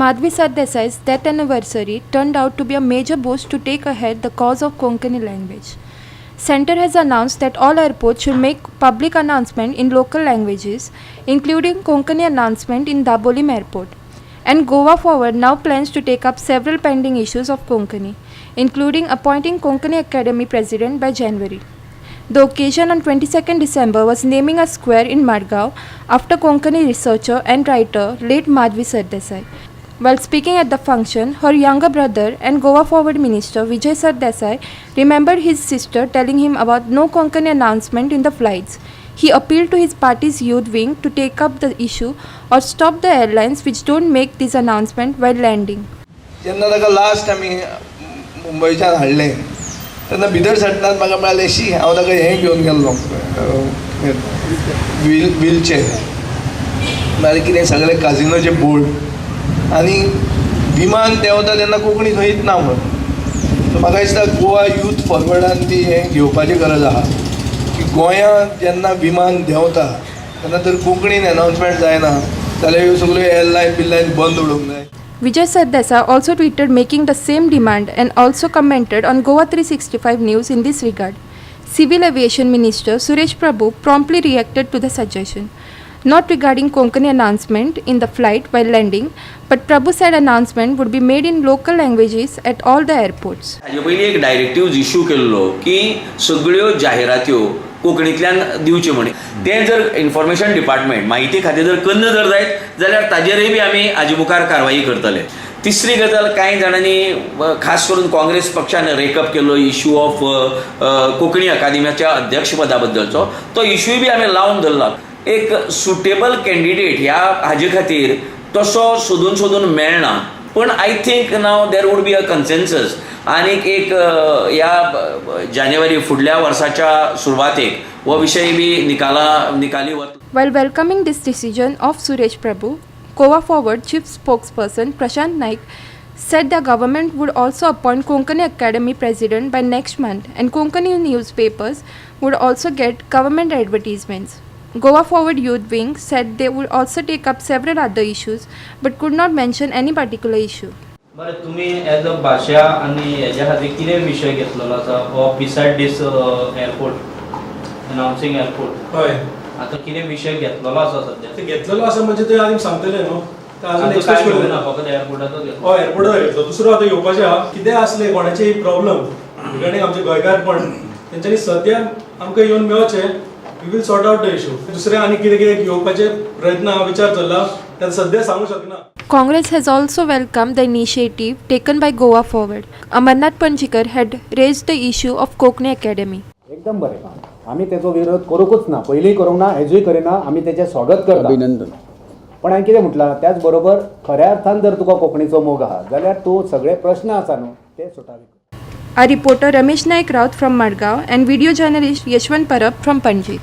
Madhvi Sardesai's death anniversary turned out to be a major boost to take ahead the cause of Konkani language. Center has announced that all airports should make public announcement in local languages, including Konkani announcement in Dabolim Airport. And Goa Forward now plans to take up several pending issues of Konkani, including appointing Konkani Academy president by January. The occasion on 22nd December was naming a square in Madgaon after Konkani researcher and writer late Madhvi Sardesai. While speaking at the function, her younger brother and Goa Forward Minister Vijay Sardesai remembered his sister telling him about no Konkani announcement in the flights. He appealed to his party's youth wing to take up the issue or stop the airlines which don't make this announcement while landing. जेन्ना ताका last आमी मुंबयच्यान हाडलें तेन्ना भितर सरतना म्हाका म्हळ्यालें शी हांव ताका हें घेवन गेल्लो व्हीलचेर म्हळ्यार कितें सगळे काजिनोचे बोर्ड आनी विमान देंवता तेन्ना कोंकणी खंयच ना म्हणून सो म्हाका दिसता गोवा यूथ फॉरवर्डान ती हें घेवपाची गरज आहा की गोंयांत जेन्ना विमान देंवता तेन्ना तर कोंकणीन अनाउन्समेंट जायना जाल्यार ह्यो सगळ्यो एअरलायन बिल्लायन बंद उडोवंक जाय. Vijay Sardesai also tweeted making the same demand and also commented on Goa 365 News in this regard. Civil Aviation Minister Suresh Prabhu promptly reacted to the suggestion, not regarding Konkani announcement in the flight while landing, but Prabhu said announcement would be made in local languages at all the airports. हाजे पयलीं एक directive issue केल्लो की सगळ्यो जाहिरात्यो कोंकणींतल्यान दिवचे म्हण. तें जर इन्फॉर्मेशन डिपार्टमेंट माहिती खातें जर कन्न जर जायत जाल्यार ताजेरय बी आमी हाजे मुखार कारवाई करतले. तिसरी गजाल कांय जाणांनी खास करून काँग्रेस पक्षान रेकअप केल्लो इश्यू ऑफ कोंकणी अकादेमीच्या अध्यक्षपदा बद्दलचो तो इश्यूय बी आमी लावन धरला. एक सुटेबल कॅन्डिडेट ह्या हाजे खातीर तसो सोदून मेळना, पण I think now there would be a consensus आनीक एक ह्या जानेवारी फुडल्या वर्साच्या सुरवातेक हो विशय बी निकाली वता. While welcoming this decision of Suresh Prabhu, Goa Forward Chief Spokesperson Prashant Naik said the government would also appoint Konkani Academy president by next month and Konkani newspapers would also get government advertisements. Goa Forward Youth Wing said they would also take up several other issues but could not mention any particular issue. बरं, तुम्ही as a भाषा आणि ह्याच्या खातीर कितें विशय घेतलेलो आसा हो बिसायड दीस एअरपोर्ट अनाउन्सिंग एअरपोर्ट? हय, आता कितें विशय घेतलेलो आसा सध्या? ते घेतलेलो आसा म्हणजे ते आनी सांगतले न्हू, ते अजून एक्सप्रेस काय करूं ना, फक्त एअरपोर्टाचो घेतलो. हय, एअरपोर्टार घेतलो. दुसरो आतां येवपाचें आहा कितें आसलें कोणाचेय प्रॉब्लम रिगार्डींग आमचे गोंयकारपण तेंच्यांनी सद्या आमकां येवन मेळचें. We will sort out the issue. दुसरें आनी कितें घेवपाचे प्रयत्न विचार चल्ला ते सद्या सांगूंक शकना. Congress has also welcomed the initiative taken by Goa Forward. Amarnath Panjikar had raised the issue of Konkani Academy. एकदम बरें काम. आमी तेचो विरोध करूंकूच ना, पयलींय करूंक ना, हेजूय करिना. आमी तेचें स्वागत करता, अभिनंदन. पण हांवें कितें म्हटलां त्याच बरोबर खऱ्या अर्थान जर तुका कोंकणीचो मोग आहा जाल्यार तूं सगळे प्रश्न आसा न्हू ते सुटावे. Our reporter Ramesh Naik Raut from Madgaon and video journalist Yashwant Parab from Panji.